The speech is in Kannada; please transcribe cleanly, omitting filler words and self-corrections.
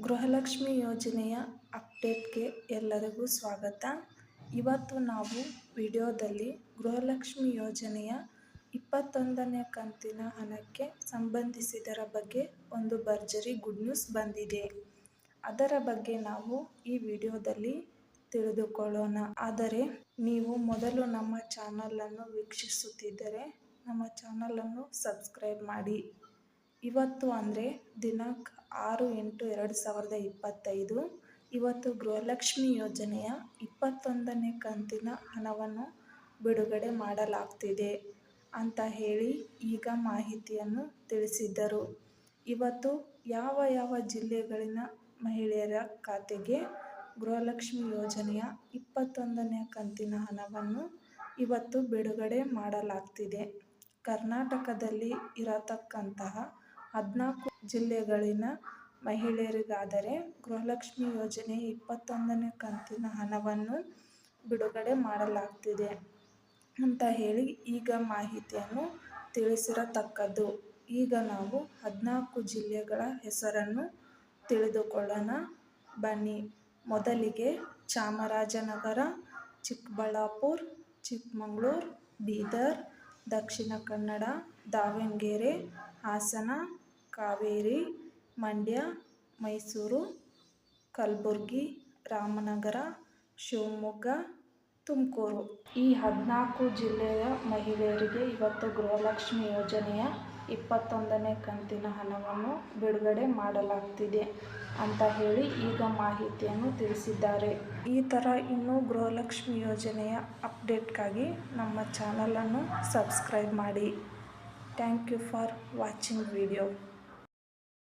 ಗೃಹಲಕ್ಷ್ಮಿ ಯೋಜನೆಯ ಅಪ್ಡೇಟ್ಗೆ ಎಲ್ಲರಿಗೂ ಸ್ವಾಗತ. ಇವತ್ತು ನಾವು ವಿಡಿಯೋದಲ್ಲಿ ಗೃಹಲಕ್ಷ್ಮಿ ಯೋಜನೆಯ 21ನೇ ಕಂತಿನ ಹಣಕ್ಕೆ ಸಂಬಂಧಿಸಿದರ ಬಗ್ಗೆ ಒಂದು ಭರ್ಜರಿ ಗುಡ್ ನ್ಯೂಸ್ ಬಂದಿದೆ. ಅದರ ಬಗ್ಗೆ ನಾವು ಈ ವಿಡಿಯೋದಲ್ಲಿ ತಿಳಿದುಕೊಳ್ಳೋಣ. ಆದರೆ ನೀವು ಮೊದಲು ನಮ್ಮ ಚಾನಲನ್ನು ವೀಕ್ಷಿಸುತ್ತಿದ್ದರೆ ನಮ್ಮ ಚಾನಲನ್ನು ಸಬ್ಸ್ಕ್ರೈಬ್ ಮಾಡಿ. ಇವತ್ತು ಅಂದರೆ ದಿನಾಂಕ 6/8/2025 ಇವತ್ತು ಗೃಹಲಕ್ಷ್ಮಿ ಯೋಜನೆಯ 21ನೇ ಕಂತಿನ ಹಣವನ್ನು ಬಿಡುಗಡೆ ಮಾಡಲಾಗ್ತಿದೆ ಅಂತ ಹೇಳಿ ಈಗ ಮಾಹಿತಿಯನ್ನು ತಿಳಿಸಿದ್ದರು. ಇವತ್ತು ಯಾವ ಜಿಲ್ಲೆಗಳಿನ ಮಹಿಳೆಯರ ಖಾತೆಗೆ ಗೃಹಲಕ್ಷ್ಮಿ ಯೋಜನೆಯ 21ನೇ ಕಂತಿನ ಹಣವನ್ನು ಇವತ್ತು ಬಿಡುಗಡೆ ಮಾಡಲಾಗ್ತಿದೆ. ಕರ್ನಾಟಕದಲ್ಲಿ ಇರತಕ್ಕಂತಹ 14 ಜಿಲ್ಲೆಗಳಿನ ಮಹಿಳೆಯರಿಗಾದರೆ ಗೃಹಲಕ್ಷ್ಮಿ ಯೋಜನೆಯ 21ನೇ ಕಂತಿನ ಹಣವನ್ನು ಬಿಡುಗಡೆ ಮಾಡಲಾಗ್ತಿದೆ ಅಂತ ಹೇಳಿ ಈಗ ಮಾಹಿತಿಯನ್ನು ತಿಳಿಸಿರತಕ್ಕದ್ದು. ಈಗ ನಾವು 14 ಜಿಲ್ಲೆಗಳ ಹೆಸರನ್ನು ತಿಳಿದುಕೊಳ್ಳೋಣ ಬನ್ನಿ. ಮೊದಲಿಗೆ ಚಾಮರಾಜನಗರ, ಚಿಕ್ಕಬಳ್ಳಾಪುರ, ಚಿಕ್ಕಮಗಳೂರು, ಬೀದರ್, ದಕ್ಷಿಣ ಕನ್ನಡ, ದಾವಣಗೆರೆ, ಹಾಸನ, ಹಾವೇರಿ, ಮಂಡ್ಯ, ಮೈಸೂರು, ಕಲಬುರಗಿ, ರಾಮನಗರ, ಶಿವಮೊಗ್ಗ, ತುಮಕೂರು ಈ 14 ಜಿಲ್ಲೆಯ ಮಹಿಳೆಯರಿಗೆ ಇವತ್ತು ಗೃಹಲಕ್ಷ್ಮಿ ಯೋಜನೆಯ 21ನೇ ಕಂತಿನ ಹಣವನ್ನು ಬಿಡುಗಡೆ ಮಾಡಲಾಗ್ತಿದೆ ಅಂತ ಹೇಳಿ ಈಗ ಮಾಹಿತಿಯನ್ನು ತಿಳಿಸಿದ್ದಾರೆ. ಈ ಥರ ಇನ್ನೂ ಗೃಹಲಕ್ಷ್ಮಿ ಯೋಜನೆಯ ಅಪ್ಡೇಟ್ಗಾಗಿ ನಮ್ಮ ಚಾನಲನ್ನು ಸಬ್ಸ್ಕ್ರೈಬ್ ಮಾಡಿ. Thank you for watching video.